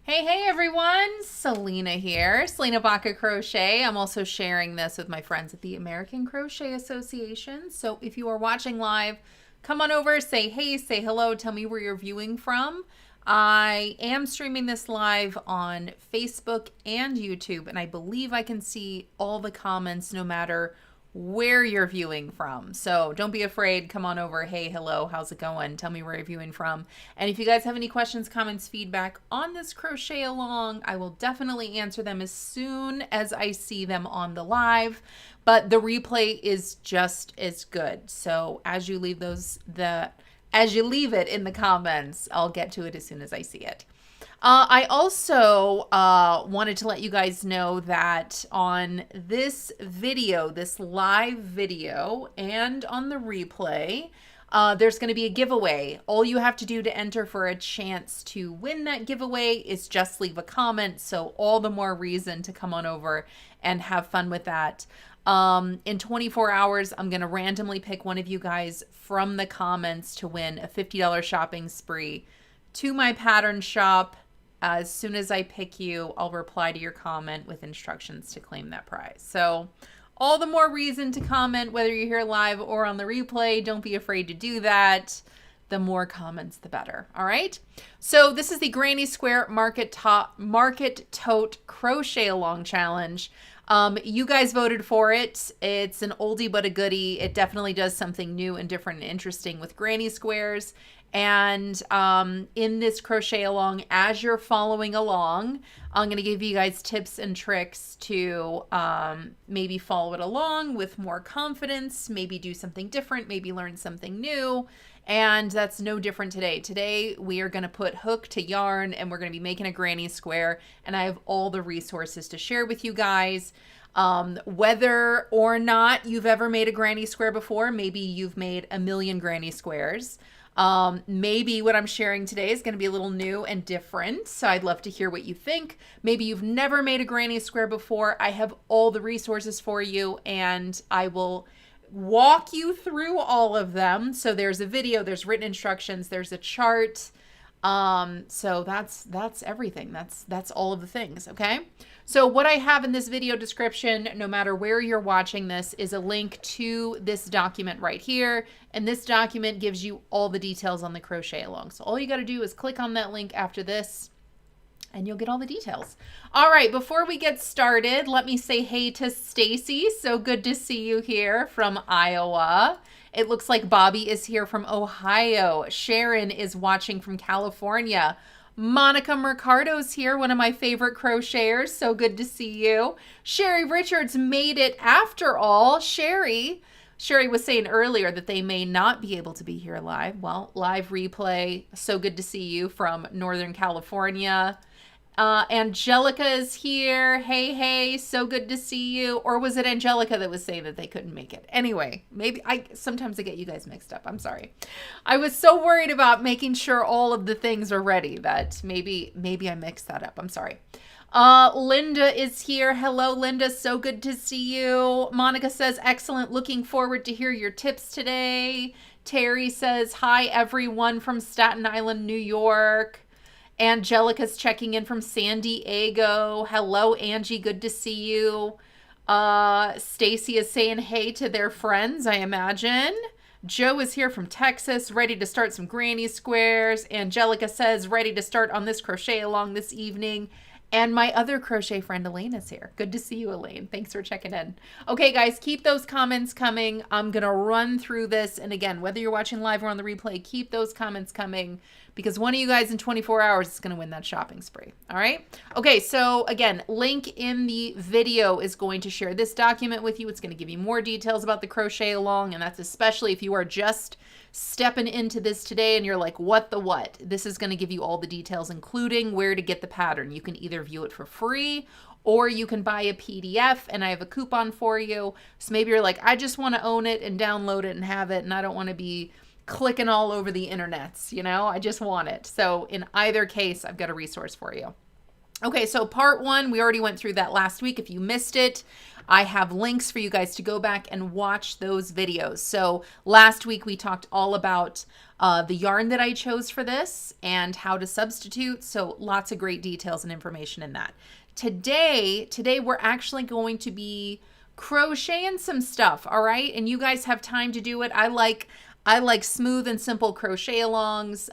Hey everyone, Selena here, Selena Baca Crochet. I'm also sharing this with my friends at the American Crochet Association. So if you are watching live, come on over, say hey, say hello, tell me where you're viewing from. I am streaming this live on Facebook and YouTube, and I believe I can see all the comments no matter where you're viewing from. So don't be afraid. Come on over. Hey, hello, how's it going? Tell me where you're viewing from. And if you guys have any questions, comments, feedback on this crochet along, I will definitely answer them as soon as I see them on the live. But the replay is just as good. So as you leave it in the comments, I'll get to it as soon as I see it. I also wanted to let you guys know that on this video, this live video, and on the replay, there's going to be a giveaway. All you have to do to enter for a chance to win that giveaway is just leave a comment. So all the more reason to come on over and have fun with that. In 24 hours, I'm going to randomly pick one of you guys from the comments to win a $50 shopping spree to my pattern shop. As soon as I pick you, I'll reply to your comment with instructions to claim that prize. So all the more reason to comment, whether you're here live or on the replay. Don't be afraid to do that. The more comments, the better. All right. So this is the Granny Square Market Tote Crochet Along Challenge. You guys voted for it. It's an oldie but a goodie. It definitely does something new and different and interesting with granny squares. And in this crochet along, as you're following along, I'm going to give you guys tips and tricks to maybe follow it along with more confidence, maybe do something different, maybe learn something new. And that's no different today. Today, we are going to put hook to yarn and we're going to be making a granny square. And I have all the resources to share with you guys. Whether or not you've ever made a granny square before, maybe you've made a million granny squares. Maybe what I'm sharing today is going to be a little new and different. So I'd love to hear what you think. Maybe you've never made a granny square before. I have all the resources for you and I will walk you through all of them. So there's a video, there's written instructions, there's a chart. So that's everything. That's all of the things. Okay. So what I have in this video description, no matter where you're watching this, is a link to this document right here. And this document gives you all the details on the crochet along. So all you got to do is click on that link after this and you'll get all the details. All right, before we get started, let me say hey to Stacy. So good to see you here from Iowa. It looks like Bobby is here from Ohio. Sharon is watching from California. Monica Mercado's here, one of my favorite crocheters. So good to see you. Sherry Richards made it after all. Sherry was saying earlier that they may not be able to be here live. Well, live replay. So good to see you from Northern California. Angelica is here. Hey, so good to see you. Or was it Angelica that was saying that they couldn't make it? Anyway, maybe sometimes I get you guys mixed up. I'm sorry. I was so worried about making sure all of the things are ready that maybe I mixed that up. I'm sorry. Linda is here. Hello, Linda. So good to see you. Monica says, excellent. Looking forward to hear your tips today. Terry says, hi, everyone from Staten Island, New York. Angelica's checking in from San Diego. Hello, Angie. Good to see you. Stacy is saying hey to their friends, I imagine. Joe is here from Texas, ready to start some granny squares. Angelica says, ready to start on this crochet along this evening. And my other crochet friend, Elaine, is here. Good to see you, Elaine. Thanks for checking in. Okay, guys, keep those comments coming. I'm going to run through this. And again, whether you're watching live or on the replay, keep those comments coming because one of you guys in 24 hours is going to win that shopping spree. All right? Okay, so again, link in the video is going to share this document with you. It's going to give you more details about the crochet along, and that's especially if you are just stepping into this today and you're like, what the what? This is going to give you all the details, including where to get the pattern. You can either view it for free or you can buy a PDF, and I have a coupon for you. So maybe you're like, I just want to own it and download it and have it, and I don't want to be clicking all over the internets, I just want it. So in either case, I've got a resource for you. Okay, so part one, we already went through that last week. If you missed it, I have links for you guys to go back and watch those videos. So last week we talked all about the yarn that I chose for this and how to substitute. So lots of great details and information in that. Today we're actually going to be crocheting some stuff, all right? And you guys have time to do it. I like smooth and simple crochet alongs,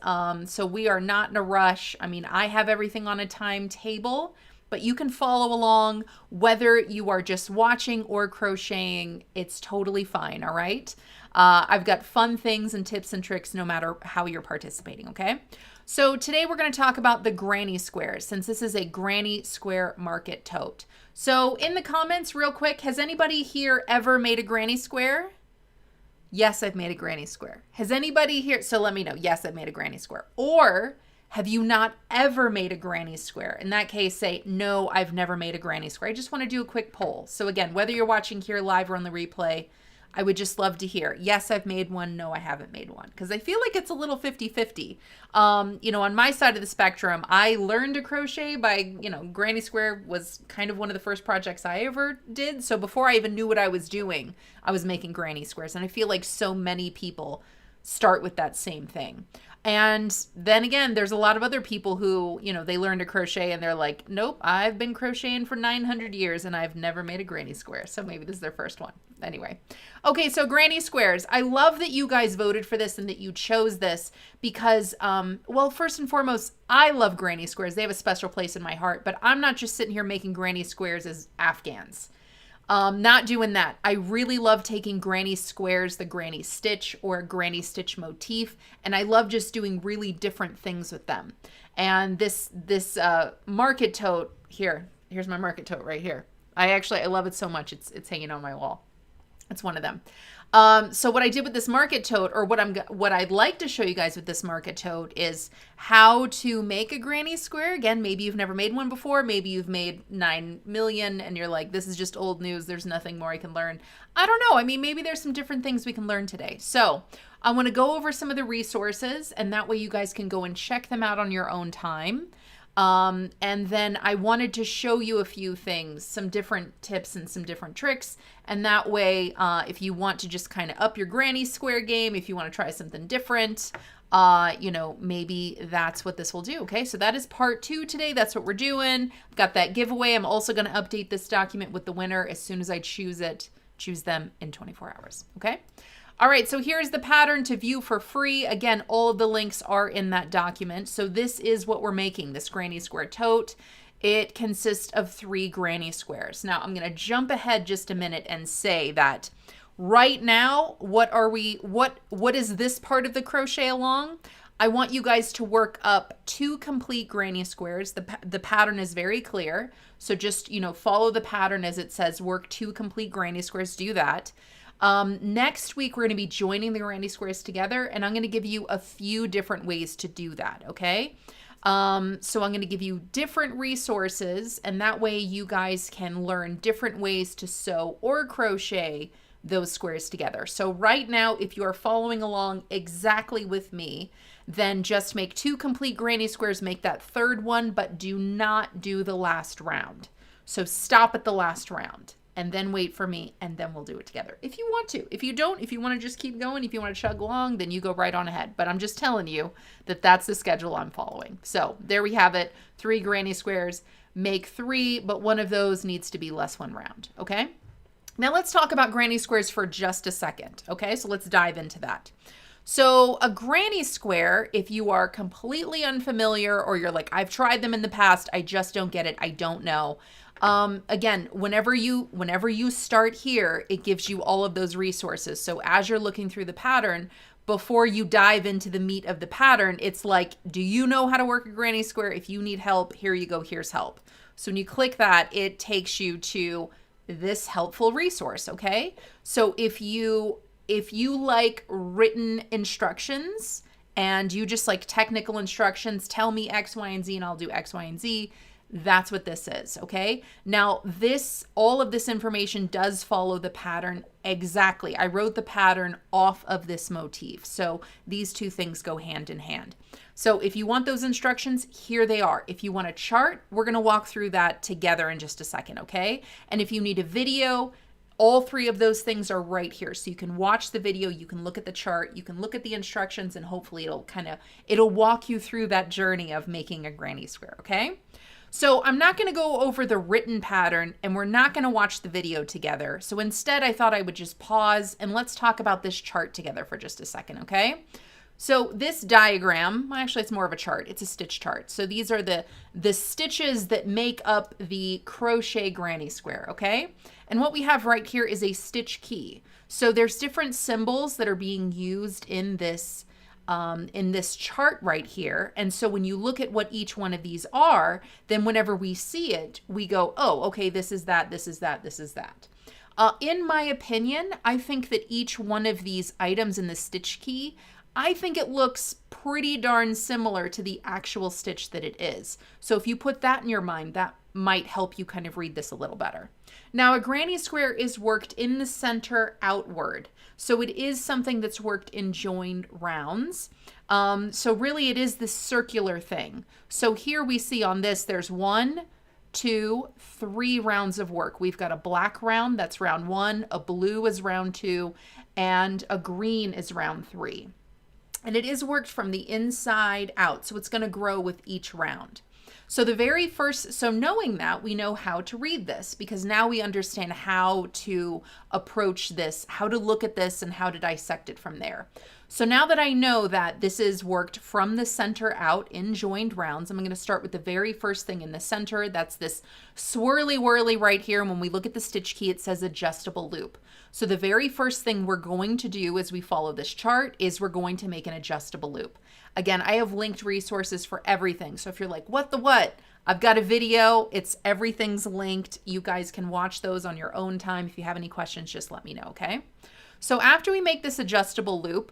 so we are not in a rush. I mean, I have everything on a timetable, but you can follow along whether you are just watching or crocheting. It's totally fine, all right? I've got fun things and tips and tricks no matter how you're participating, okay? So today we're going to talk about the granny squares, since this is a granny square market tote. So in the comments real quick, has anybody here ever made a granny square? Yes, I've made a granny square. Has anybody here, so let me know. Yes, I've made a granny square. Or have you not ever made a granny square? In that case, say, no, I've never made a granny square. I just want to do a quick poll. So again, whether you're watching here live or on the replay, I would just love to hear. Yes, I've made one. No, I haven't made one. Because I feel like it's a little 50-50. On my side of the spectrum, I learned to crochet by, granny square was kind of one of the first projects I ever did. So before I even knew what I was doing, I was making granny squares. And I feel like so many people start with that same thing. And then again, there's a lot of other people who, they learn to crochet and they're like, nope, I've been crocheting for 900 years and I've never made a granny square. So maybe this is their first one. Anyway. Okay, so granny squares. I love that you guys voted for this and that you chose this because, first and foremost, I love granny squares. They have a special place in my heart, but I'm not just sitting here making granny squares as Afghans. Not doing that. I really love taking granny squares, the granny stitch or a granny stitch motif, and I love just doing really different things with them. And this market tote here's my market tote right here. I love it so much. It's hanging on my wall. It's one of them. So what I did with this market tote, or what I'd like to show you guys with this market tote, is how to make a granny square. Again, maybe you've never made one before. Maybe you've made 9 million and you're like, this is just old news. There's nothing more I can learn. I don't know. I mean, maybe there's some different things we can learn today. So I want to go over some of the resources, and that way you guys can go and check them out on your own time. And then I wanted to show you a few things, some different tips and some different tricks. And that way, if you want to just kind of up your granny square game, if you want to try something different, maybe that's what this will do. Okay. So that is part 2 today. That's what we're doing. I've got that giveaway. I'm also going to update this document with the winner as soon as I choose them in 24 hours. Okay. All right, so here's the pattern to view for free. Again, all of the links are in that document. So this is what we're making, this granny square tote. It consists of 3 granny squares. Now, I'm going to jump ahead just a minute and say that right now, what is this part of the crochet along? I want you guys to work up 2 complete granny squares. The pattern is very clear. So just, follow the pattern as it says, work 2 complete granny squares, do that. Next week, we're going to be joining the granny squares together, and I'm going to give you a few different ways to do that, okay? So I'm going to give you different resources, and that way you guys can learn different ways to sew or crochet those squares together. So right now, if you are following along exactly with me, then just make 2 complete granny squares, make that 3rd one, but do not do the last round. So stop at the last round. And then wait for me, and then we'll do it together. If you want to. If you don't, if you want to just keep going, if you want to chug along, then you go right on ahead. But I'm just telling you that that's the schedule I'm following. So there we have it. 3 granny squares. Make 3, but one of those needs to be less one round. Okay? Now let's talk about granny squares for just a second. Okay? So let's dive into that. So a granny square, if you are completely unfamiliar or you're like, I've tried them in the past, I just don't get it, I don't know. Again, whenever you start here, it gives you all of those resources. So as you're looking through the pattern, before you dive into the meat of the pattern, it's like, do you know how to work a granny square? If you need help, here you go, here's help. So when you click that, it takes you to this helpful resource, okay? So if you like written instructions and you just like technical instructions, tell me X, Y, and Z, and I'll do X, Y, and Z. That's what this is, okay? Now, all of this information does follow the pattern exactly. I wrote the pattern off of this motif, so these 2 things go hand in hand. So if you want those instructions, here they are. If you want a chart, we're going to walk through that together in just a second, okay? And if you need a video, all three of those things are right here. So you can watch the video, you can look at the chart, you can look at the instructions, and hopefully it'll walk you through that journey of making a granny square, okay? So I'm not going to go over the written pattern, and we're not going to watch the video together. So instead, I thought I would just pause and let's talk about this chart together for just a second, okay? So this diagram, well, actually it's more of a chart, it's a stitch chart. So these are the stitches that make up the crochet granny square, okay? And what we have right here is a stitch key. So there's different symbols that are being used in this chart right here. And so when you look at what each one of these are, then whenever we see it, we go, oh, okay, this is that, this is that, this is that. In my opinion, I think that each one of these items in the stitch key, I think it looks pretty darn similar to the actual stitch that it is. So if you put that in your mind, that might help you kind of read this a little better. Now, a granny square is worked in the center outward. So it is something that's worked in joined rounds. So really it is this circular thing. So here we see on this, there's 1, 2, 3 rounds of work. We've got a black round, that's round 1, a blue is round 2, and a green is round 3. And it is worked from the inside out, so it's going to grow with each round. So knowing that, we know how to read this, because now we understand how to approach this, how to look at this, and how to dissect it from there. So now that I know that this is worked from the center out in joined rounds, I'm going to start with the very first thing in the center. That's this swirly whirly right here. And when we look at the stitch key, it says adjustable loop. So the very first thing we're going to do as we follow this chart is we're going to make an adjustable loop. Again, I have linked resources for everything. So if you're like, what the what? I've got a video. Everything's linked. You guys can watch those on your own time. If you have any questions, just let me know, okay? So after we make this adjustable loop,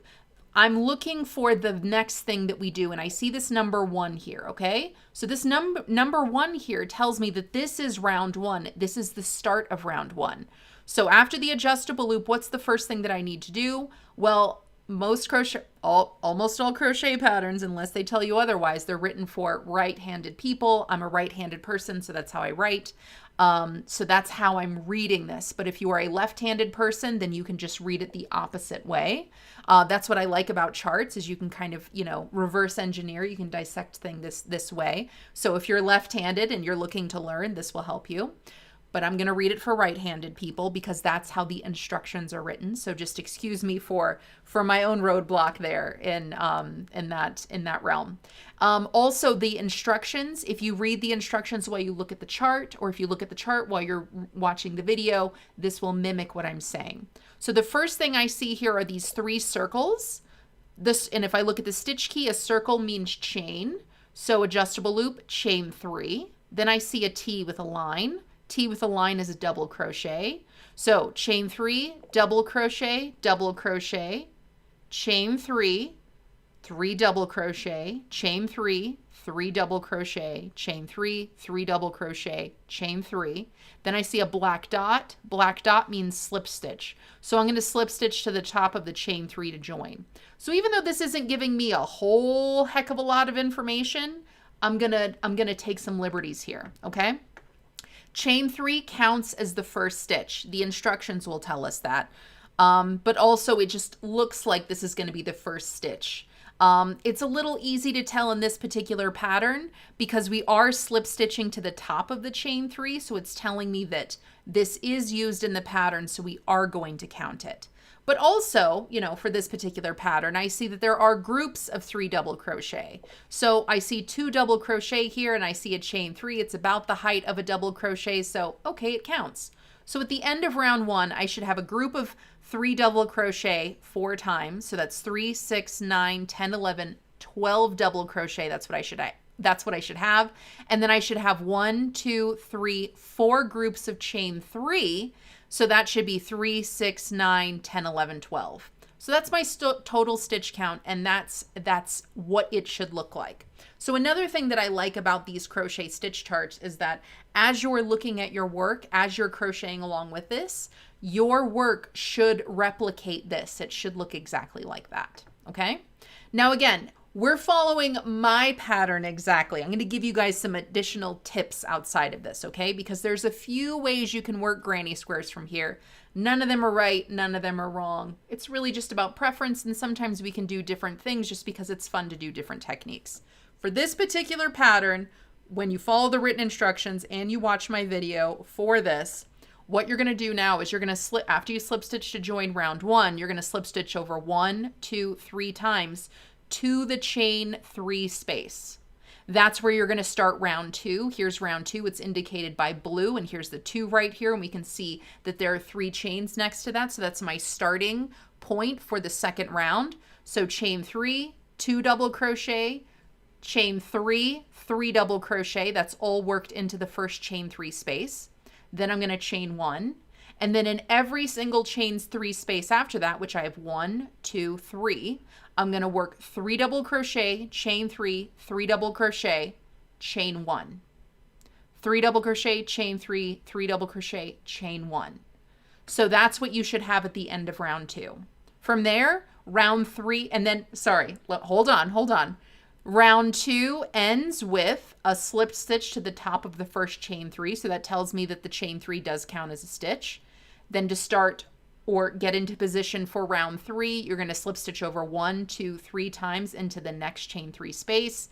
I'm looking for the next thing that we do, and I see this number 1 here, okay? So this number 1 here tells me that this is round 1. This is the start of round 1. So after the adjustable loop, what's the first thing that I need to do? Well, almost all crochet patterns, unless they tell you otherwise, they're written for right-handed people. I'm a right-handed person, so that's how I write. So that's how I'm reading this. But if you are a left-handed person, then you can just read it the opposite way. That's what I like about charts, is you can kind of, reverse engineer. You can dissect things this way. So if you're left-handed and you're looking to learn, this will help you. But I'm going to read it for right-handed people because that's how the instructions are written. So just excuse me for my own roadblock there in that realm. Also, the instructions, if you read the instructions while you look at the chart, or if you look at the chart while you're watching the video, this will mimic what I'm saying. So the first thing I see here are these 3 circles. And if I look at the stitch key, a circle means chain. So adjustable loop, chain 3. Then I see a T with a line. T with a line is a double crochet. So chain 3, double crochet, chain 3, 3 double crochet, chain 3, 3 double crochet, chain 3, 3 double crochet, chain 3. Then I see a black dot. Black dot means slip stitch. So I'm going to slip stitch to the top of the chain 3 to join. So even though this isn't giving me a whole heck of a lot of information, I'm going to take some liberties here, okay? Chain 3 counts as the first stitch. The instructions will tell us that. But also it just looks like this is going to be the first stitch. It's a little easy to tell in this particular pattern because we are slip stitching to the top of the chain 3. So it's telling me that this is used in the pattern. So we are going to count it. But also, for this particular pattern, I see that there are groups of 3 double crochet. So I see 2 double crochet here and I see a chain 3. It's about the height of a double crochet. So, okay, it counts. So at the end of round 1, I should have a group of 3 double crochet 4 times. So that's 3, 6, 9, 10, 11, 12 double crochet. That's what I should have. And then I should have 1, 2, 3, 4 groups of chain 3. So that should be 3, 6, 9, 10, 11, 12. So that's my total stitch count, and that's what it should look like. So another thing that I like about these crochet stitch charts is that as you're looking at your work, as you're crocheting along with this, your work should replicate this. It should look exactly like that, okay? Now again, we're following my pattern exactly. I'm going to give you guys some additional tips outside of this, okay? Because there's a few ways you can work granny squares from here. None of them are right, none of them are wrong. It's really just about preference, and sometimes we can do different things just because it's fun to do different techniques. For this particular pattern, when you follow the written instructions and you watch my video for this, what you're going to do now is you're going to slip, after you slip stitch to join round 1, you're going to slip stitch over 1, 2, 3 times to the chain 3 space. That's where you're going to start round 2. Here's round 2. It's indicated by blue, and here's the 2 right here, and we can see that there are 3 chains next to that. So that's my starting point for the second round. So chain 3, 2 double crochet, chain 3, 3 double crochet. That's all worked into the first chain 3 space. Then I'm going to chain 1. And then in every single chains 3 space after that, which I have 1, 2, 3, I'm going to work 3 double crochet, chain 3, 3 double crochet, chain 1. 3 double crochet, chain 3, 3 double crochet, chain 1. So that's what you should have at the end of round 2. From there, round 3, and then, sorry, hold on. Round 2 ends with a slip stitch to the top of the first chain 3. So that tells me that the chain 3 does count as a stitch. Then to start or get into position for round 3, you're going to slip stitch over 1, 2, 3 times into the next chain 3 space.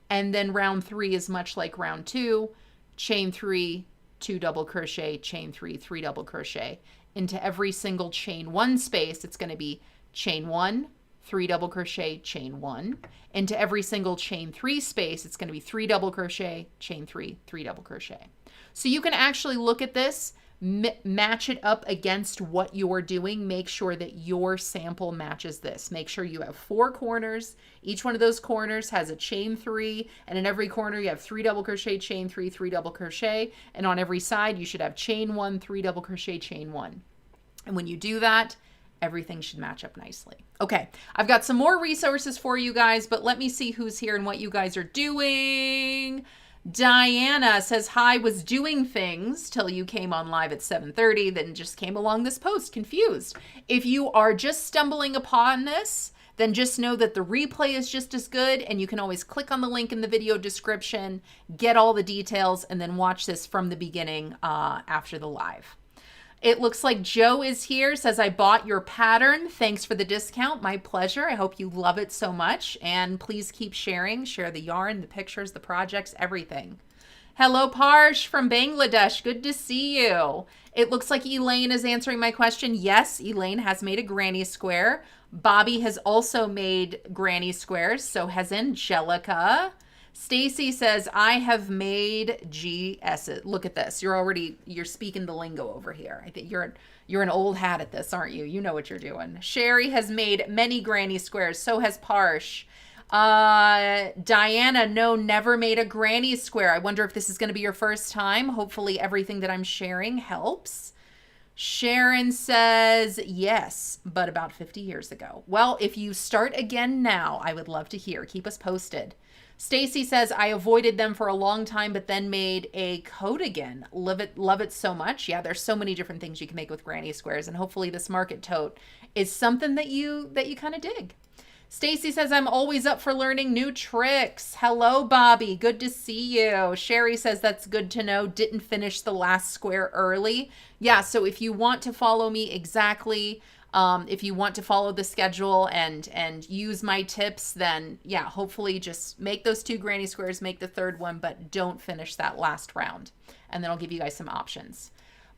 And then round 3 is much like round 2, chain 3, 2 double crochet, chain 3, 3 double crochet. Into every single chain 1 space, it's going to be chain 1, 3 double crochet, chain 1. Into every single chain 3 space, it's going to be 3 double crochet, chain 3, 3 double crochet. So you can actually look at this, match it up against what you're doing. Make sure that your sample matches this. Make sure you have 4 corners. Each one of those corners has a chain 3, and in every corner you have 3 double crochet, chain 3, 3 double crochet, and on every side you should have chain 1, 3 double crochet, chain 1. And when you do that, everything should match up nicely. Okay, I've got some more resources for you guys, but let me see who's here and what you guys are doing. Diana says, hi, was doing things till you came on live at 7:30, then just came along this post, confused. If you are just stumbling upon this, then just know that the replay is just as good, and you can always click on the link in the video description, get all the details, and then watch this from the beginning after the live. It looks like Joe is here, says, I bought your pattern. Thanks for the discount. My pleasure. I hope you love it so much. And please keep sharing. Share the yarn, the pictures, the projects, everything. Hello, Parsh from Bangladesh. Good to see you. It looks like Elaine is answering my question. Yes, Elaine has made a granny square. Bobby has also made granny squares. So has Angelica. Stacy says, I have made GS's. Look at this. You're speaking the lingo over here. I think you're an old hat at this, aren't you? You know what you're doing. Sherry has made many granny squares. So has Parsh. Diana, no, never made a granny square. I wonder if this is going to be your first time. Hopefully everything that I'm sharing helps. Sharon says, yes, but about 50 years ago. Well, if you start again now, I would love to hear. Keep us posted. Stacy says, I avoided them for a long time, but then made a coat again. Love it so much. Yeah, there's so many different things you can make with granny squares, and hopefully this market tote is something that you kind of dig. Stacy says, I'm always up for learning new tricks. Hello, Bobby. Good to see you. Sherry says, that's good to know. Didn't finish the last square early. Yeah, so if you want to follow me exactly, if you want to follow the schedule and use my tips, then yeah, hopefully just make those 2 granny squares, make the 3rd one, but don't finish that last round. And then I'll give you guys some options.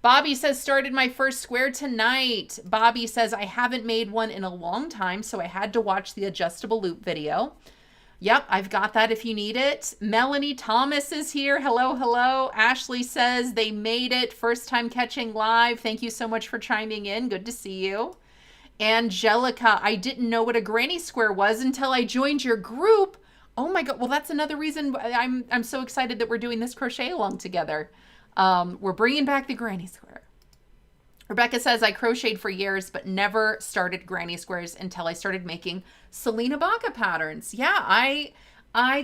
Bobby says, started my first square tonight. Bobby says, I haven't made one in a long time, so I had to watch the adjustable loop video. Yep, I've got that if you need it. Melanie Thomas is here. Hello, hello. Ashley says they made it. First time catching live. Thank you so much for chiming in. Good to see you. Angelica, I didn't know what a granny square was until I joined your group. Oh my God. Well, that's another reason I'm so excited that we're doing this crochet along together. We're bringing back the granny square. Rebecca says, I crocheted for years, but never started granny squares until I started making Selena Baca patterns. Yeah, I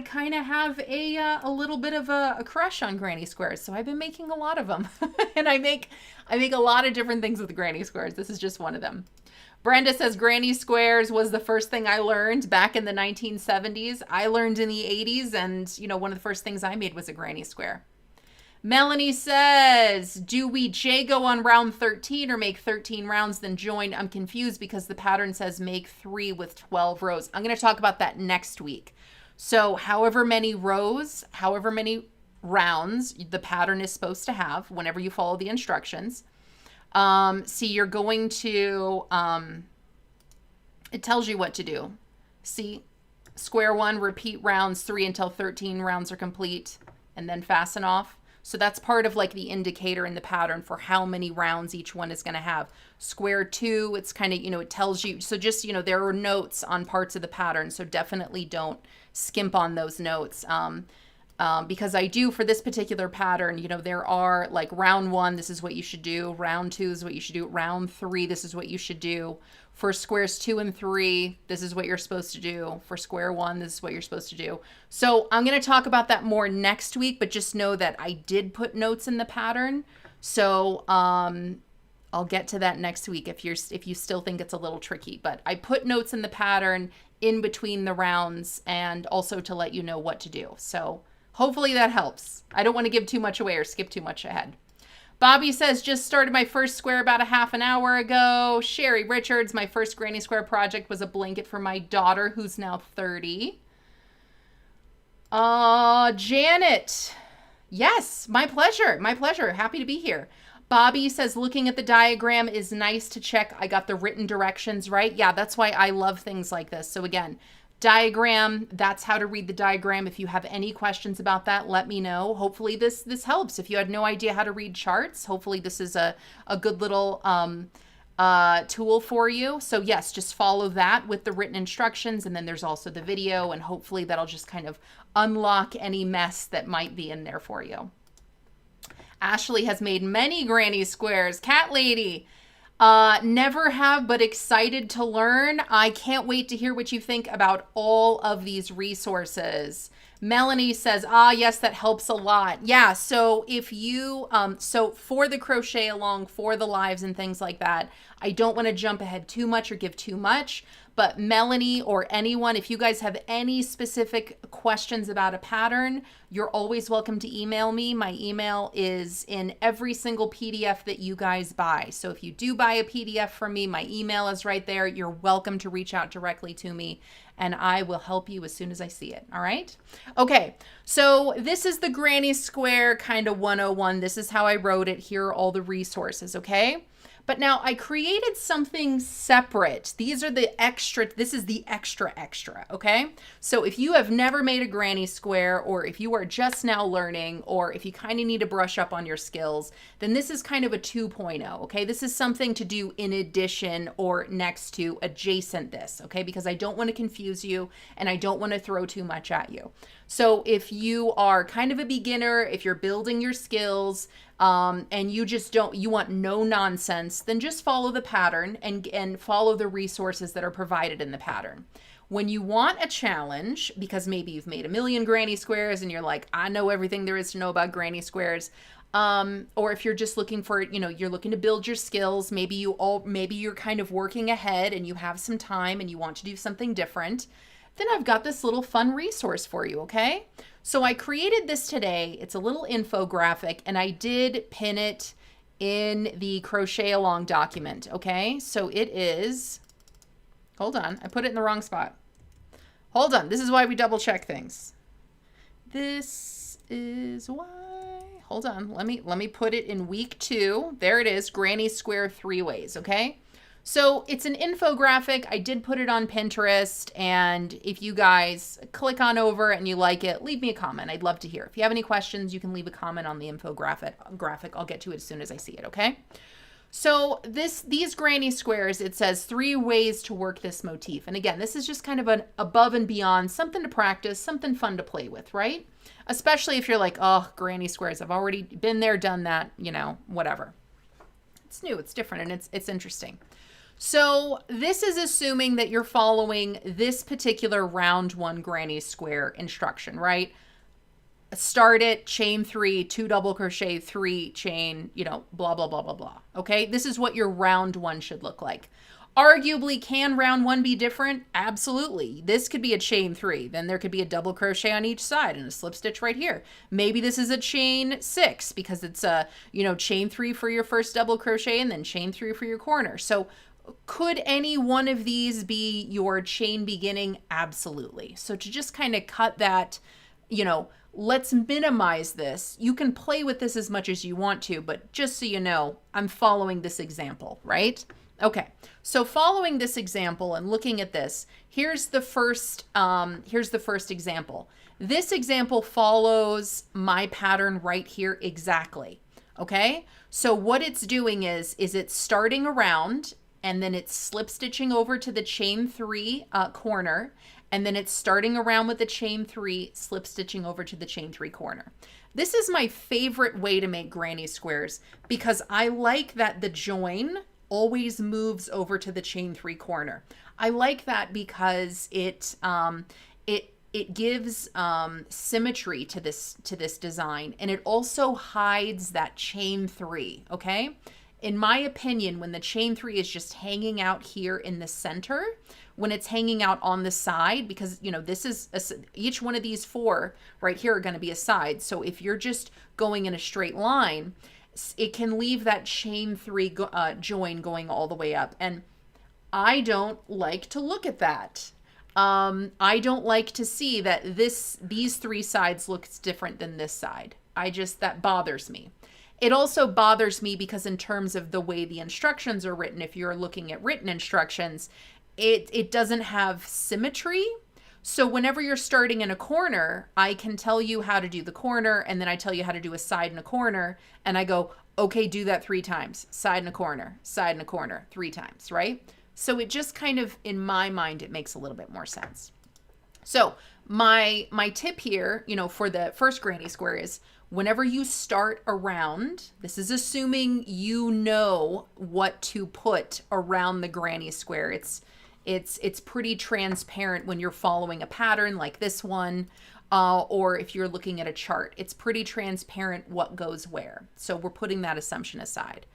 kind of have a little bit of a crush on granny squares, so I've been making a lot of them. And I make a lot of different things with the granny squares. This is just one of them. Brenda says granny squares was the first thing I learned back in the 1970s. I learned in the 80s, and one of the first things I made was a granny square. Melanie says, do we Jago on round 13 or make 13 rounds then join? I'm confused because the pattern says make 3 with 12 rows. I'm going to talk about that next week. So however many rows, however many rounds the pattern is supposed to have whenever you follow the instructions. See, you're going to, it tells you what to do. See, square 1, repeat rounds 3 until 13 rounds are complete, and then fasten off. So that's part of like the indicator in the pattern for how many rounds each one is going to have. Square 2, it's kind of, it tells you. So just, there are notes on parts of the pattern. So definitely don't skimp on those notes. Because I do for this particular pattern, there are like round 1, this is what you should do. Round 2 is what you should do. Round 3, this is what you should do. For squares 2 and 3, this is what you're supposed to do. For square 1, this is what you're supposed to do. So I'm going to talk about that more next week, but just know that I did put notes in the pattern. So I'll get to that next week if you still think it's a little tricky. But I put notes in the pattern in between the rounds and also to let you know what to do. So hopefully that helps. I don't want to give too much away or skip too much ahead. Bobby says, just started my first square about a half an hour ago. Sherry Richards, my first granny square project was a blanket for my daughter, who's now 30. Janet. Yes, my pleasure. My pleasure. Happy to be here. Bobby says, looking at the diagram is nice to check I got the written directions right. Yeah, that's why I love things like this. So again, diagram, that's how to read the diagram. If you have any questions about that, let me know. Hopefully this helps. If you had no idea how to read charts, hopefully this is a good little tool for you. So yes, just follow that with the written instructions, and then there's also the video, and hopefully that'll just kind of unlock any mess that might be in there for you. Ashley has made many granny squares. Cat Lady, never have, but excited to learn. I can't wait to hear what you think about all of these resources. Melanie says, yes, that helps a lot. Yeah, so if you, so for the crochet along, for the lives and things like that, I don't want to jump ahead too much or give too much, but Melanie or anyone, if you guys have any specific questions about a pattern, you're always welcome to email me. My email is in every single PDF that you guys buy. So if you do buy a PDF from me, my email is right there. You're welcome to reach out directly to me, and I will help you as soon as I see it. All right. Okay. So this is the granny square kind of 101. This is how I wrote it. Here are all the resources. Okay. But now I created something separate. These are the extra, this is the extra, okay? So if you have never made a granny square, or if you are just now learning, or if you kind of need to brush up on your skills, then this is kind of a 2.0, okay? This is something to do in addition or next to adjacent this, okay? Because I don't want to confuse you and I don't want to throw too much at you. So if you are kind of a beginner, if you're building your skills, and you want no nonsense, then just follow the pattern and follow the resources that are provided in the pattern. When you want a challenge, because maybe you've made a million granny squares and you're like, I know everything there is to know about granny squares, or if you're just looking for, you're looking to build your skills, maybe you're kind of working ahead and you have some time and you want to do something different, then I've got this little fun resource for you, okay? So I created this today. It's a little infographic, and I did pin it in the crochet along document, okay? So it is, hold on, I put it in the wrong spot. Hold on, this is why we double check things. This is why, hold on, let me put it in week 2. There it is, granny square 3 ways, okay? So it's an infographic. I did put it on Pinterest, and if you guys click on over and you like it, leave me a comment. I'd love to hear. If you have any questions, you can leave a comment on the infographic. I'll get to it as soon as I see it, okay? So these granny squares, it says 3 ways to work this motif. And again, this is just kind of an above and beyond, something to practice, something fun to play with, right? Especially if you're like, oh, granny squares, I've already been there, done that, whatever. It's new, it's different, and it's interesting. So this is assuming that you're following this particular round 1 granny square instruction, right? Start it, chain 3, 2 double crochet, 3 chain, blah, blah, blah, blah, blah. Okay. This is what your round 1 should look like. Arguably, can round one be different? Absolutely. This could be a chain 3. Then there could be a double crochet on each side and a slip stitch right here. Maybe this is a chain 6 because it's a, chain 3 for your first double crochet and then chain 3 for your corner. So could any one of these be your chain beginning? Absolutely. So to just kind of cut that, let's minimize this. You can play with this as much as you want to, but just so you know, I'm following this example, right? Okay, so following this example and looking at this, here's the first example. This example follows my pattern right here exactly. Okay, so what it's doing is it's starting around and then it's slip stitching over to the chain 3 corner, and then it's starting around with the chain 3, slip stitching over to the chain 3 corner. This is my favorite way to make granny squares because I like that the join always moves over to the chain 3 corner. I like that because it gives symmetry to this design, and it also hides that chain 3. Okay, in my opinion, when the chain 3 is just hanging out here in the center, when it's hanging out on the side, because this is each one of these 4 right here are going to be a side. So if you're just going in a straight line, it can leave that chain 3 join going all the way up. And I don't like to look at that. I don't like to see that these 3 sides looks different than this side. That bothers me. It also bothers me because in terms of the way the instructions are written, if you're looking at written instructions, it doesn't have symmetry. So whenever you're starting in a corner, I can tell you how to do the corner, and then I tell you how to do a side and a corner, and I go, okay, do that 3 times. Side and a corner, 3 times, right? So it just kind of, in my mind, it makes a little bit more sense. So my tip here, for the first granny square is whenever you start around, this is assuming you know what to put around the granny square. It's pretty transparent when you're following a pattern like this one, or if you're looking at a chart. It's pretty transparent what goes where. So we're putting that assumption aside.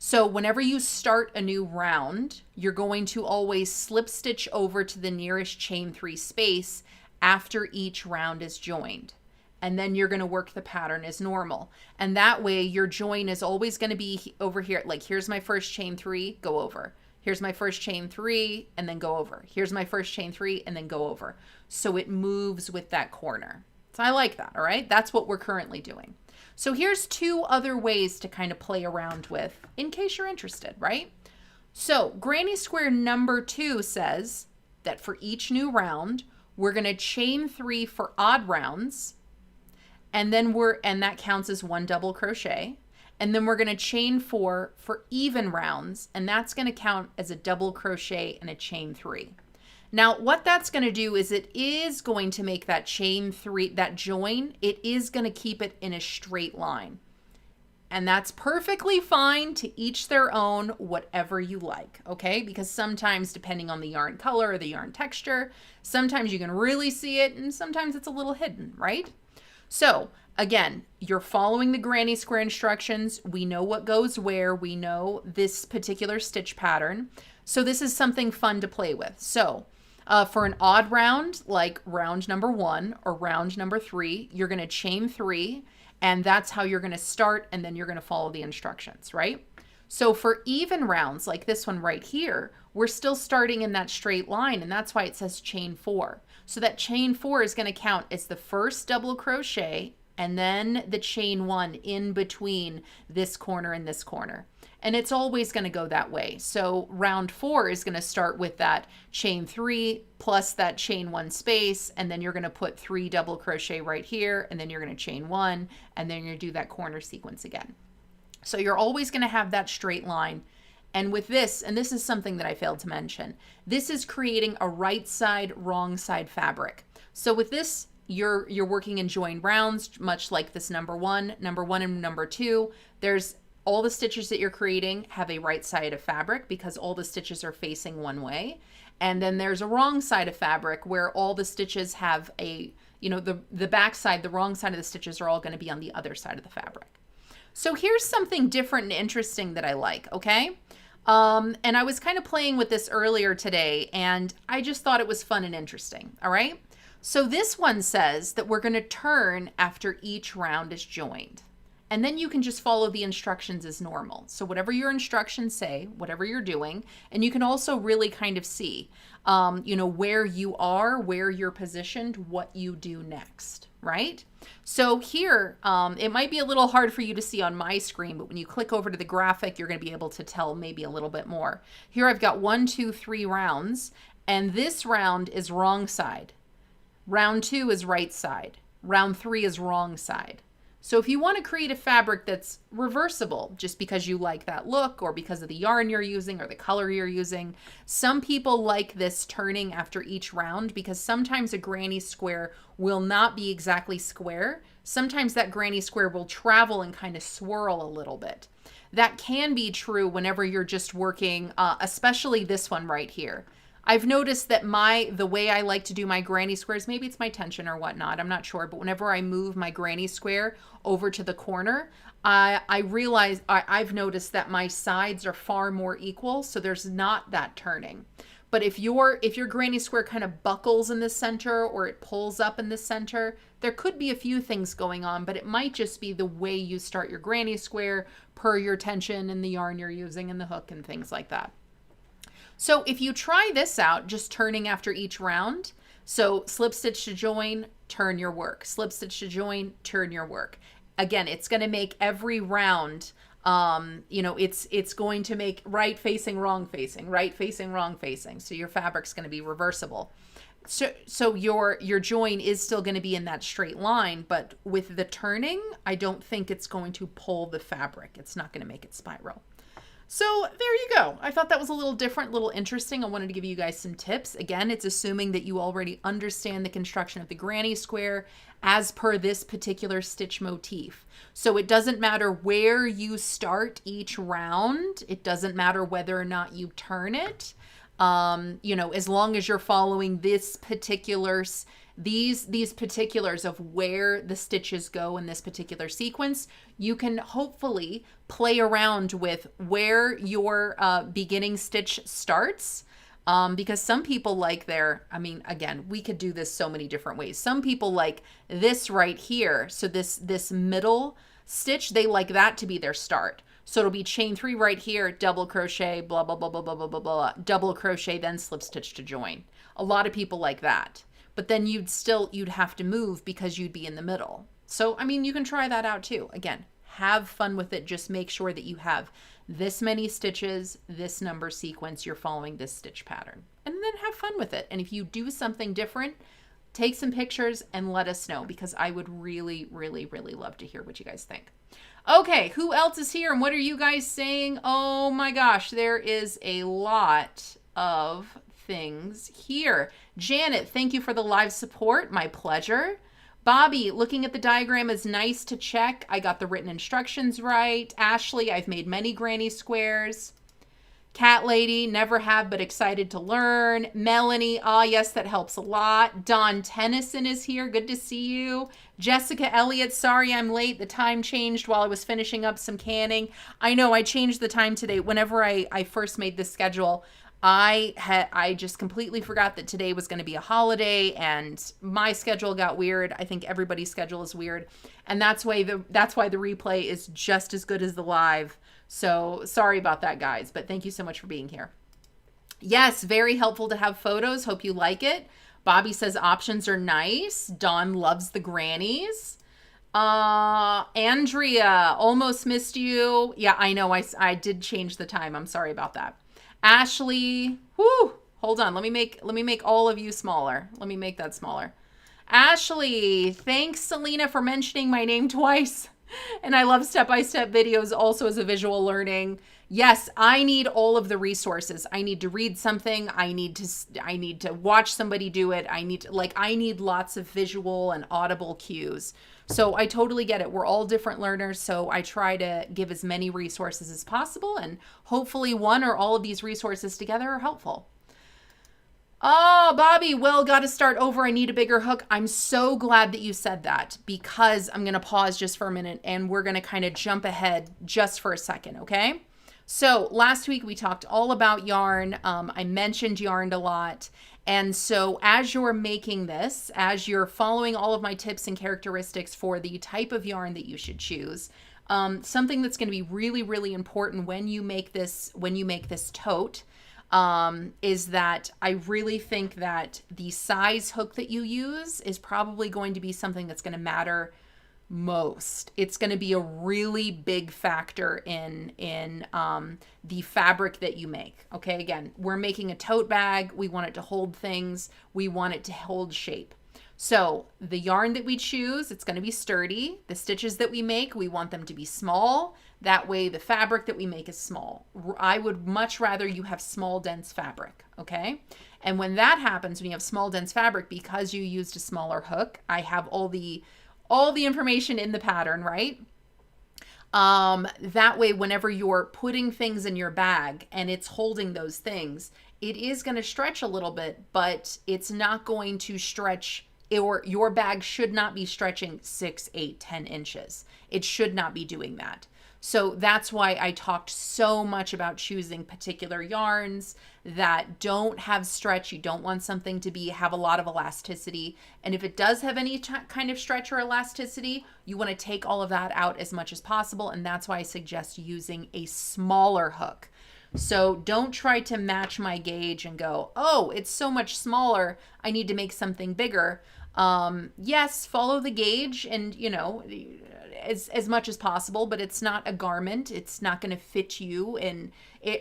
So whenever you start a new round, you're going to always slip stitch over to the nearest chain 3 space after each round is joined. And then you're going to work the pattern as normal. And that way your join is always going to be over here. Like, here's my first chain 3, go over. Here's my first chain 3 and then go over. Here's my first chain 3 and then go over. So it moves with that corner. So I like that, all right? That's what we're currently doing. So here's 2 other ways to kind of play around with in case you're interested, right? So granny square number 2 says that for each new round, we're going to chain 3 for odd rounds, and then that counts as 1 double crochet. And then we're going to chain 4 for even rounds, and that's going to count as a double crochet and a chain 3. Now, what that's going to do is it is going to make that chain 3, that join, it is going to keep it in a straight line. And that's perfectly fine, to each their own, whatever you like, okay? Because sometimes, depending on the yarn color or the yarn texture, sometimes you can really see it and sometimes it's a little hidden, right? So again, you're following the granny square instructions. We know what goes where. We know this particular stitch pattern. So this is something fun to play with. So for an odd round, like round number 1 or round number 3, you're going to chain 3, and that's how you're going to start, and then you're going to follow the instructions, right? So for even rounds, like this one right here, we're still starting in that straight line, and that's why it says chain 4. So that chain 4 is going to count as the first double crochet and then the chain 1 in between this corner and this corner. And it's always going to go that way. So round 4 is going to start with that chain 3 plus that chain 1 space, and then you're going to put 3 double crochet right here, and then you're going to chain 1, and then you're going to do that corner sequence again. So you're always going to have that straight line. And with this, and this is something that I failed to mention, this is creating a right side, wrong side fabric. So with this, you're working in joined rounds, much like this number one and number 2. There's all the stitches that you're creating have a right side of fabric because all the stitches are facing one way. And then there's a wrong side of fabric where all the stitches have a, the back side, the wrong side of the stitches are all going to be on the other side of the fabric. So here's something different and interesting that I like, okay? And I was kind of playing with this earlier today, and I just thought it was fun and interesting. All right. So this one says that we're going to turn after each round is joined. And then you can just follow the instructions as normal. So whatever your instructions say, whatever you're doing, and you can also really kind of see, where you are, where you're positioned, what you do next, right? So here, it might be a little hard for you to see on my screen, but when you click over to the graphic, you're going to be able to tell maybe a little bit more. Here I've got 1, 2, 3 rounds, and this round is wrong side. Round 2 is right side. Round 3 is wrong side. So if you want to create a fabric that's reversible, just because you like that look or because of the yarn you're using or the color you're using, some people like this turning after each round because sometimes a granny square will not be exactly square. Sometimes that granny square will travel and kind of swirl a little bit. That can be true whenever you're just working, especially this one right here. I've noticed that the way I like to do my granny squares, maybe it's my tension or whatnot, I'm not sure, but whenever I move my granny square over to the corner, I realize I've noticed that my sides are far more equal, so there's not that turning. But if your granny square kind of buckles in the center or it pulls up in the center, there could be a few things going on, but it might just be the way you start your granny square per your tension and the yarn you're using and the hook and things like that. So if you try this out, just turning after each round, so slip stitch to join, turn your work, slip stitch to join, turn your work. Again, it's going to make every round, it's going to make right facing, wrong facing, right facing, wrong facing. So your fabric's going to be reversible. So your join is still going to be in that straight line, but with the turning, I don't think it's going to pull the fabric. It's not going to make it spiral. So there you go. I thought that was a little different, a little interesting. I wanted to give you guys some tips. Again, it's assuming that you already understand the construction of the granny square as per this particular stitch motif. So it doesn't matter where you start each round. It doesn't matter whether or not you turn it. As long as you're following this particular these particulars of where the stitches go in this particular sequence, you can hopefully play around with where your beginning stitch starts. Because some people like again, we could do this so many different ways. Some people like this right here. So this middle stitch, they like that to be their start. So it'll be chain 3 right here, double crochet, blah, blah, blah, blah, blah, blah, blah, blah, double crochet, then slip stitch to join. A lot of people like that. But then you'd have to move because you'd be in the middle. So, you can try that out too. Again, have fun with it. Just make sure that you have this many stitches, this number sequence, you're following this stitch pattern. And then have fun with it. And if you do something different, take some pictures and let us know because I would really, really, really love to hear what you guys think. Okay, who else is here and what are you guys saying? Oh my gosh, there is a lot of things here. Janet, thank you for the live support. My pleasure. Bobby, looking at the diagram is nice to check. I got the written instructions right. Ashley, I've made many granny squares. Cat Lady, never have but excited to learn. Melanie, yes, that helps a lot. Don Tennyson is here. Good to see you. Jessica Elliott, sorry I'm late. The time changed while I was finishing up some canning. I know I changed the time today. Whenever I first made this schedule, I just completely forgot that today was going to be a holiday and my schedule got weird. I think everybody's schedule is weird. And that's why the replay is just as good as the live. So sorry about that, guys, but thank you so much for being here. Yes, very helpful to have photos. Hope you like it. Bobby says options are nice. Dawn loves the grannies. Andrea, almost missed you. Yeah, I know. I did change the time. I'm sorry about that. Ashley, hold on. Let me make all of you smaller. Let me make that smaller. Ashley, thanks Selena for mentioning my name twice. And I love step-by-step videos also as a visual learning. Yes, I need all of the resources. I need to read something. I need to watch somebody do it. I need lots of visual and audible cues. So I totally get it. We're all different learners. So I try to give as many resources as possible. And hopefully one or all of these resources together are helpful. Oh, Bobby, got to start over. I need a bigger hook. I'm so glad that you said that because I'm going to pause just for a minute and we're going to kind of jump ahead just for a second, okay? So last week we talked all about yarn. I mentioned yarn a lot. And so as you're making this, as you're following all of my tips and characteristics for the type of yarn that you should choose, something that's going to be really, really important when you make this tote, is that I really think that the size hook that you use is probably going to be something that's going to matter most. It's going to be a really big factor in the fabric that you make. Okay, again, we're making a tote bag. We want it to hold things. We want it to hold shape. So the yarn that we choose, it's going to be sturdy. The stitches that we make, we want them to be small. That way the fabric that we make is small. I would much rather you have small, dense fabric, okay? And when that happens, when you have small, dense fabric, because you used a smaller hook, I have all the information in the pattern, right? That way, whenever you're putting things in your bag and it's holding those things, it is going to stretch a little bit, but it's not going to stretch, or your bag should not be stretching 6, 8, 10 inches. It should not be doing that. So that's why I talked so much about choosing particular yarns that don't have stretch. You don't want something to have a lot of elasticity. And if it does have any kind of stretch or elasticity, you want to take all of that out as much as possible. And that's why I suggest using a smaller hook. So don't try to match my gauge and go, oh, it's so much smaller, I need to make something bigger. Yes, follow the gauge and, as much as possible, but it's not a garment. It's not going to fit you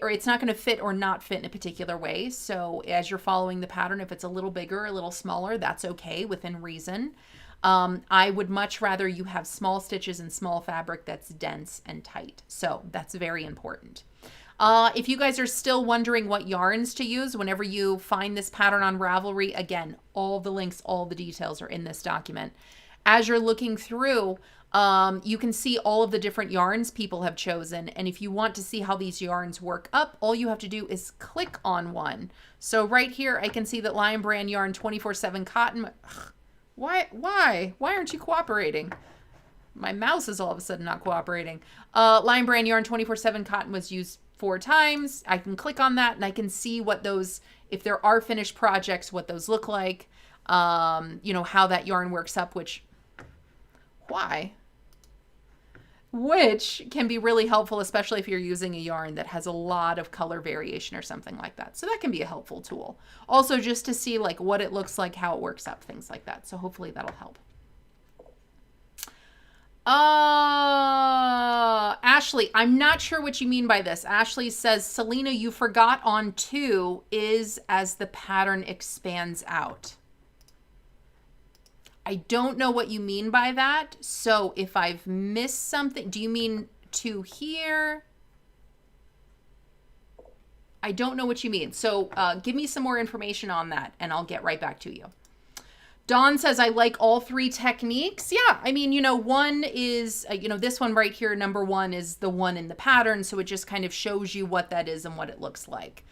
or it's not going to fit or not fit in a particular way. So as you're following the pattern, if it's a little bigger, a little smaller, that's okay within reason. I would much rather you have small stitches and small fabric that's dense and tight. So that's very important. If you guys are still wondering what yarns to use whenever you find this pattern on Ravelry, again, all the links, all the details are in this document. As you're looking through, you can see all of the different yarns people have chosen. And if you want to see how these yarns work up, all you have to do is click on one. So right here, I can see that Lion Brand Yarn 24/7 Cotton. Ugh, why aren't you cooperating? My mouse is all of a sudden not cooperating. Lion Brand Yarn 24/7 Cotton was used 4 times. I can click on that and I can see what those, if there are finished projects, what those look like, how that yarn works up, which can be really helpful, especially if you're using a yarn that has a lot of color variation or something like that. So that can be a helpful tool. Also, just to see like what it looks like, how it works up, things like that. So hopefully that'll help. Ashley, I'm not sure what you mean by this. Ashley says, Selena, you forgot on 2 is as the pattern expands out. I don't know what you mean by that. So if I've missed something, do you mean 2 here? I don't know what you mean. So give me some more information on that and I'll get right back to you. Dawn says, I like all 3 techniques. Yeah, I mean, one is, this one right here, number 1 is the one in the pattern. So it just kind of shows you what that is and what it looks like.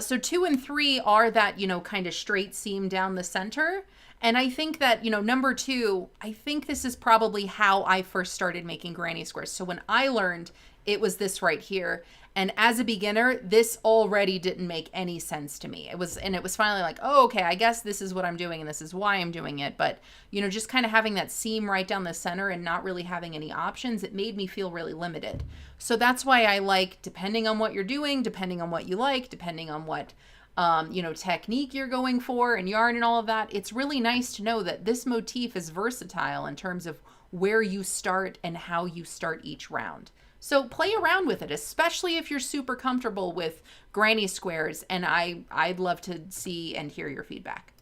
So 2 and 3 are that, kind of straight seam down the center. And I think that, number 2, I think this is probably how I first started making granny squares. So when I learned, it was this right here. And as a beginner, this already didn't make any sense to me. It was finally like, oh, okay, I guess this is what I'm doing and this is why I'm doing it. But, just kind of having that seam right down the center and not really having any options, it made me feel really limited. So that's why I like, depending on what you're doing, depending on what you like, depending on what, technique you're going for and yarn and all of that, it's really nice to know that this motif is versatile in terms of where you start and how you start each round. So play around with it, especially if you're super comfortable with granny squares, and I'd love to see and hear your feedback.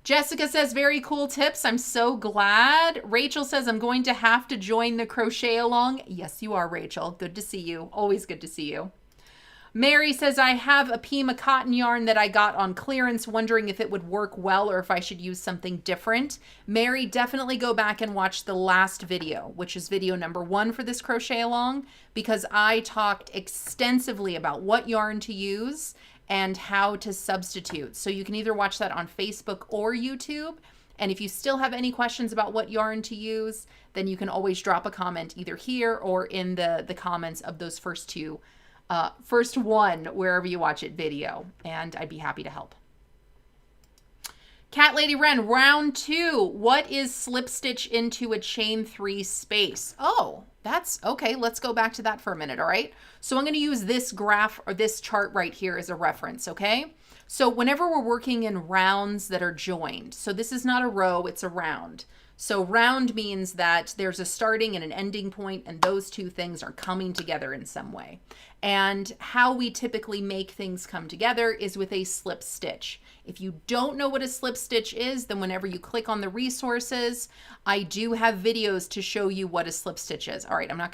Jessica says, very cool tips. I'm so glad. Rachel says, I'm going to have to join the crochet along. Yes, you are, Rachel. Good to see you. Always good to see you. Mary says, I have a Pima cotton yarn that I got on clearance, wondering if it would work well or if I should use something different. Mary, definitely go back and watch the last video, which is video number 1 for this crochet along, because I talked extensively about what yarn to use and how to substitute. So you can either watch that on Facebook or YouTube. And if you still have any questions about what yarn to use, then you can always drop a comment either here or in the comments of those first 2 first one, wherever you watch it, video, and I'd be happy to help. Cat Lady Wren, round 2. What is slip stitch into a chain 3 space? Oh, that's okay. Let's go back to that for a minute. All right. So I'm going to use this graph or this chart right here as a reference. Okay. So whenever we're working in rounds that are joined, so this is not a row, it's a round. So round means that there's a starting and an ending point, and those two things are coming together in some way. And how we typically make things come together is with a slip stitch. If you don't know what a slip stitch is, then whenever you click on the resources, I do have videos to show you what a slip stitch is. All right, I'm not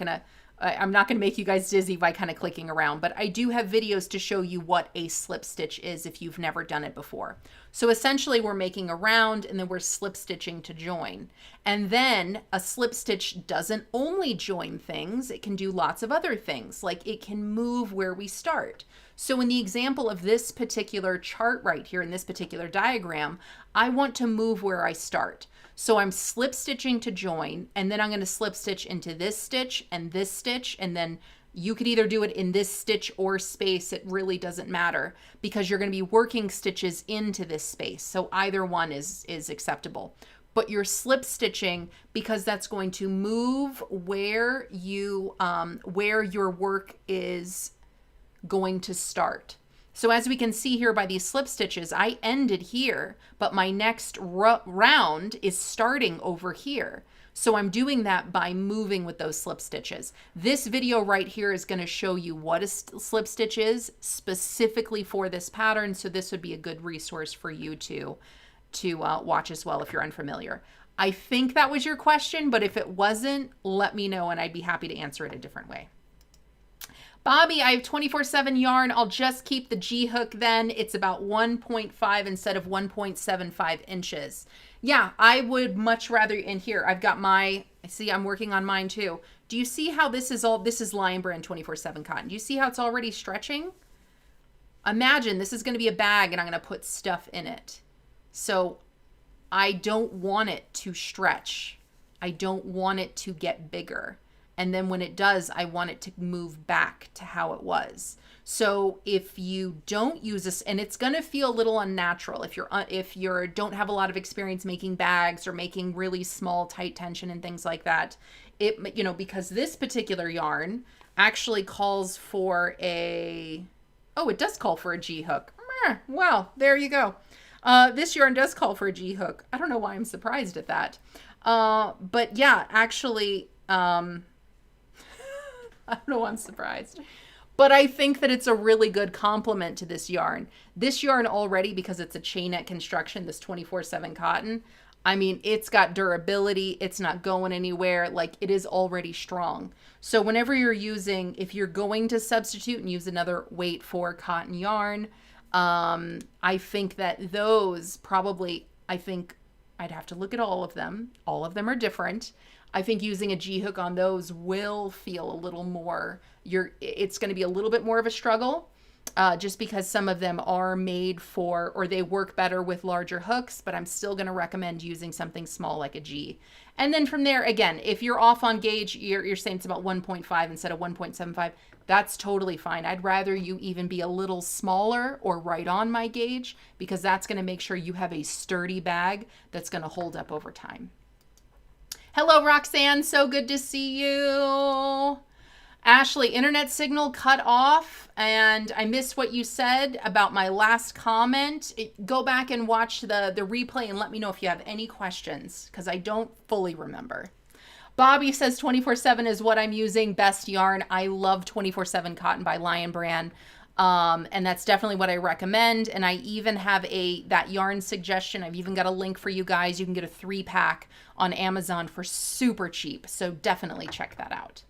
gonna make you guys dizzy by kind of clicking around, but I do have videos to show you what a slip stitch is if you've never done it before. So essentially we're making a round and then we're slip stitching to join. And then a slip stitch doesn't only join things, it can do lots of other things, like it can move where we start. So in the example of this particular chart right here in this particular diagram, I want to move where I start. So I'm slip stitching to join, and then I'm going to slip stitch into this stitch, and then you could either do it in this stitch or space. It really doesn't matter because you're going to be working stitches into this space. So either one is acceptable. But you're slip stitching because that's going to move where your work is going to start. So as we can see here by these slip stitches, I ended here, but my next round is starting over here. So I'm doing that by moving with those slip stitches. This video right here is going to show you what a slip stitch is specifically for this pattern. So this would be a good resource for you to watch as well if you're unfamiliar. I think that was your question, but if it wasn't, let me know and I'd be happy to answer it a different way. Bobby, I have 24/7 yarn. I'll just keep the G hook then. It's about 1.5 instead of 1.75 inches. Yeah, I would much rather in here. I've got I'm working on mine too. Do you see how this is Lion Brand 24/7 cotton. Do you see how it's already stretching? Imagine this is going to be a bag and I'm going to put stuff in it. So I don't want it to stretch. I don't want it to get bigger. And then when it does, I want it to move back to how it was. So if you don't use this, and it's going to feel a little unnatural if you don't have a lot of experience making bags or making really small tight tension and things like that, because this particular yarn actually calls for it does call for a G hook. Well, there you go. This yarn does call for a G hook. I don't know why I'm surprised at that. But yeah, actually, I don't know why I'm surprised. But I think that it's a really good complement to this yarn. This yarn already, because it's a chainette construction, this 24/7 cotton, I mean, it's got durability. It's not going anywhere. Like, it is already strong. So whenever if you're going to substitute and use another weight for cotton yarn, I think that those I'd have to look at all of them. All of them are different. I think using a G hook on those will feel a little more, it's going to be a little bit more of a struggle, just because some of them are made for, or they work better with larger hooks, but I'm still going to recommend using something small like a G. And then from there, again, if you're off on gauge, you're saying it's about 1.5 instead of 1.75, that's totally fine. I'd rather you even be a little smaller or right on my gauge, because that's going to make sure you have a sturdy bag that's going to hold up over time. Hello, Roxanne. So good to see you. Ashley, internet signal cut off, and I missed what you said about my last comment. Go back and watch the replay and let me know if you have any questions, because I don't fully remember. Bobby says 24/7 is what I'm using. Best yarn. I love 24/7 cotton by Lion Brand. And that's definitely what I recommend. And I even have that yarn suggestion. I've even got a link for you guys. You can get a 3-pack on Amazon for super cheap. So definitely check that out.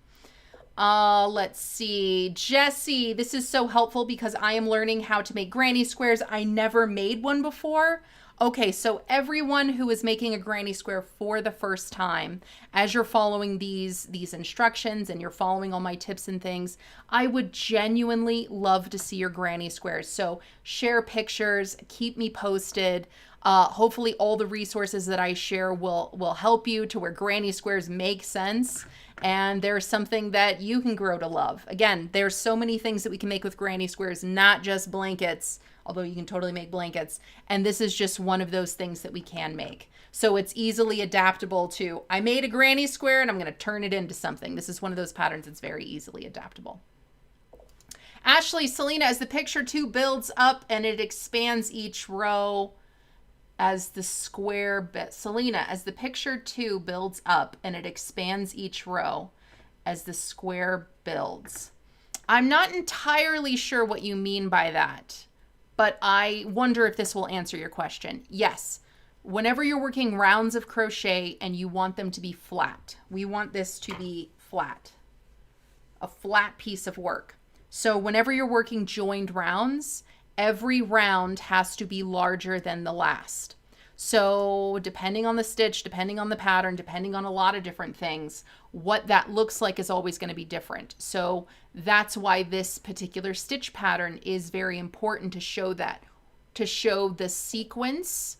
Let's see. Jessie, this is so helpful because I am learning how to make granny squares. I never made one before. Okay, so everyone who is making a granny square for the first time, as you're following these instructions and you're following all my tips and things, I would genuinely love to see your granny squares. So share pictures, keep me posted. Hopefully all the resources that I share will help you to where granny squares make sense and there's something that you can grow to love. Again, there's so many things that we can make with granny squares, not just blankets, although you can totally make blankets. And this is just one of those things that we can make. So it's easily adaptable to, I made a granny square and I'm going to turn it into something. This is one of those patterns that's very easily adaptable. Ashley, Selena, as the picture 2 builds up and it expands each row as the square bit. Selena, as the picture 2 builds up and it expands each row as the square builds. I'm not entirely sure what you mean by that, but I wonder if this will answer your question. Yes, whenever you're working rounds of crochet and you want them to be flat, we want this to be flat, a flat piece of work. So whenever you're working joined rounds, every round has to be larger than the last. So depending on the stitch, depending on the pattern, depending on a lot of different things, what that looks like is always going to be different. So that's why this particular stitch pattern is very important to show that, to show the sequence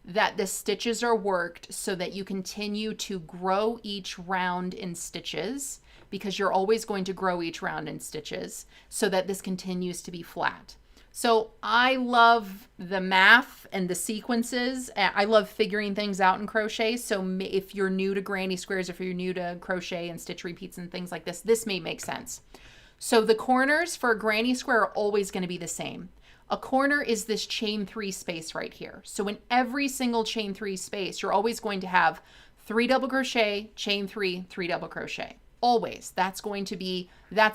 that the stitches are worked so that you continue to grow each round in stitches, because you're always going to grow each round in stitches so that this continues to be flat. So I love the math and the sequences. I love figuring things out in crochet. So if you're new to granny squares, if you're new to crochet and stitch repeats and things like this may make sense. So the corners for a granny square are always going to be the same. A corner is this chain 3 space right here. So in every single chain 3 space, you're always going to have 3 double crochet, chain 3, 3 double crochet. Always. That's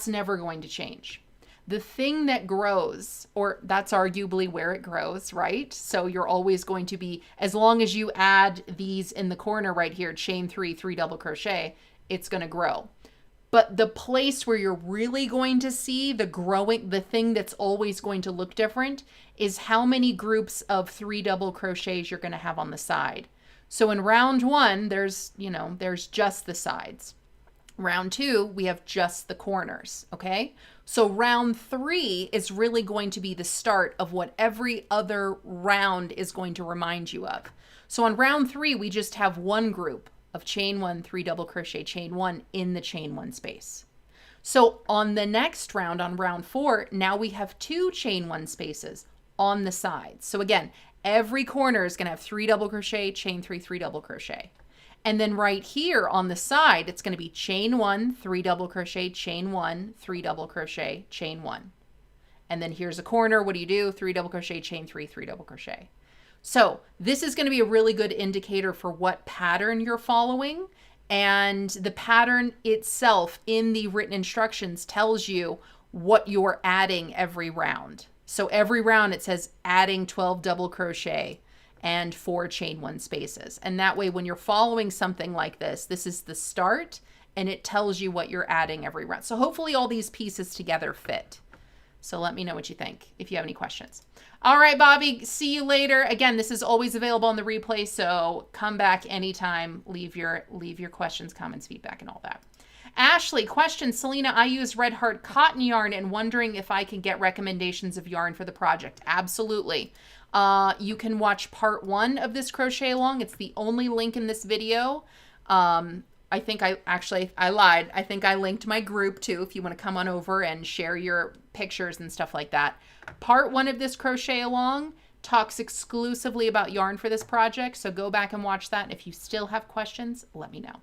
never going to change. The thing that grows, or that's arguably where it grows, right? So you're always going to be, as long as you add these in the corner right here, chain 3, 3 double crochet, it's going to grow. But the place where you're really going to see the growing, the thing that's always going to look different is how many groups of 3 double crochets you're going to have on the side. So in round 1, there's just the sides. Round 2, we have just the corners, okay? So round 3 is really going to be the start of what every other round is going to remind you of. So on round 3, we just have one group of chain 1, 3 double crochet, chain 1 in the chain 1 space. So on the next round, on round 4, now we have 2 chain 1 spaces on the sides. So again, every corner is going to have 3 double crochet, chain 3, 3 double crochet. And then right here on the side, it's going to be chain 1, 3 double crochet, chain 1, 3 double crochet, chain 1. And then here's a corner. What do? 3 double crochet, chain 3, 3 double crochet. So this is going to be a really good indicator for what pattern you're following. And the pattern itself in the written instructions tells you what you're adding every round. So every round it says adding 12 double crochet and 4 chain 1 spaces. And that way, when you're following something like this, this is the start and it tells you what you're adding every round. So hopefully all these pieces together fit. So let me know what you think if you have any questions. All right, Bobby, see you later. Again, this is always available on the replay, so come back anytime. Leave your questions, comments, feedback, and all that. Ashley, question, Selena, I use Red Heart cotton yarn and wondering if I can get recommendations of yarn for the project. Absolutely. You can watch part 1 of this crochet along. It's the only link in this video. I think I lied. I think I linked my group too, if you want to come on over and share your pictures and stuff like that. Part 1 of this crochet along talks exclusively about yarn for this project. So go back and watch that. If you still have questions, let me know.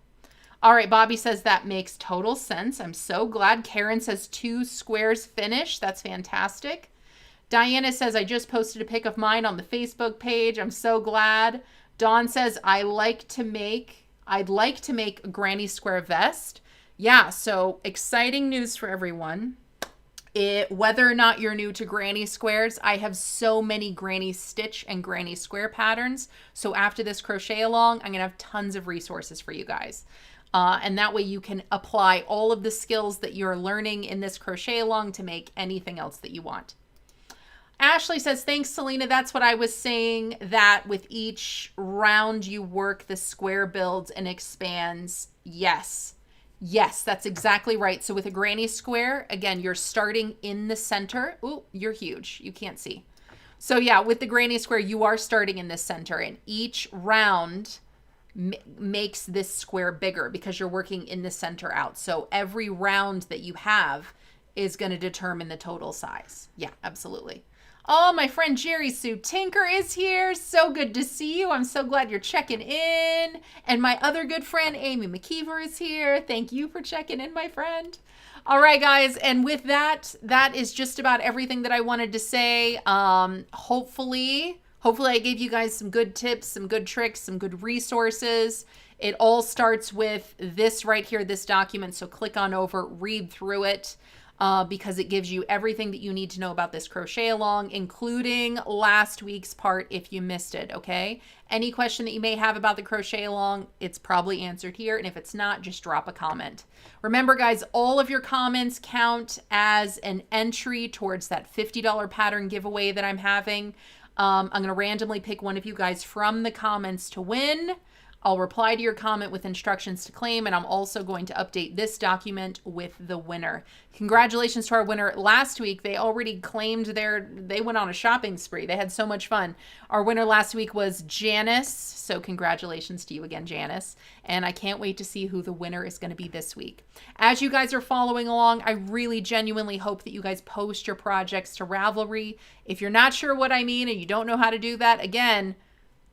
All right, Bobby says that makes total sense. I'm so glad. Karen says 2 squares finished. That's fantastic. Diana says, I just posted a pic of mine on the Facebook page. I'm so glad. Dawn says, I'd like to make a granny square vest. Yeah, so exciting news for everyone. Whether or not you're new to granny squares, I have so many granny stitch and granny square patterns. So after this crochet along, I'm going to have tons of resources for you guys. And that way you can apply all of the skills that you're learning in this crochet along to make anything else that you want. Ashley says, thanks, Selena. That's what I was saying, that with each round you work, the square builds and expands. Yes. Yes, that's exactly right. So with a granny square, again, you're starting in the center. Ooh, you're huge. You can't see. So yeah, with the granny square, you are starting in the center, and each round makes this square bigger because you're working in the center out. So every round that you have is going to determine the total size. Yeah, absolutely. Oh, my friend Jerry Sue Tinker is here. So good to see you. I'm so glad you're checking in. And my other good friend Amy McKeever is here. Thank you for checking in, my friend. All right, guys. And with that, that is just about everything that I wanted to say. Hopefully I gave you guys some good tips, some good tricks, some good resources. It all starts with this right here, this document. So click on over, read through it. Because it gives you everything that you need to know about this crochet along, including last week's part if you missed it, okay? Any question that you may have about the crochet along, it's probably answered here. And if it's not, just drop a comment. Remember, guys, all of your comments count as an entry towards that $50 pattern giveaway that I'm having. I'm going to randomly pick one of you guys from the comments to win. I'll reply to your comment with instructions to claim, and I'm also going to update this document with the winner. Congratulations to our winner. Last week, they already claimed they went on a shopping spree. They had so much fun. Our winner last week was Janice, so congratulations to you again, Janice. And I can't wait to see who the winner is going to be this week. As you guys are following along, I really genuinely hope that you guys post your projects to Ravelry. If you're not sure what I mean and you don't know how to do that, again,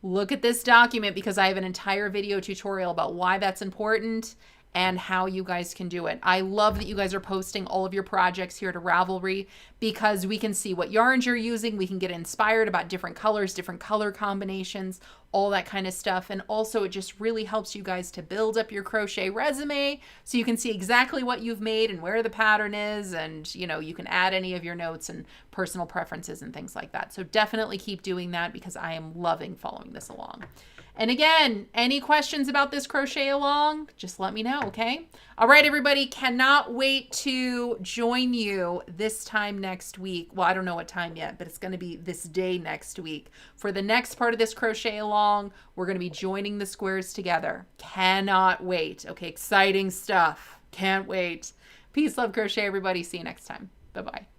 look at this document because I have an entire video tutorial about why that's important and how you guys can do it. I love that you guys are posting all of your projects here to Ravelry because we can see what yarns you're using. We can get inspired about different colors, different color combinations, all that kind of stuff. And also it just really helps you guys to build up your crochet resume so you can see exactly what you've made and where the pattern is. And, you know, you can add any of your notes and personal preferences and things like that. So definitely keep doing that because I am loving following this along. And again, any questions about this crochet along, just let me know, okay? All right, everybody, cannot wait to join you this time next week. Well, I don't know what time yet, but it's going to be this day next week. For the next part of this crochet along, we're going to be joining the squares together. Cannot wait. Okay, exciting stuff. Can't wait. Peace, love, crochet, everybody. See you next time. Bye-bye.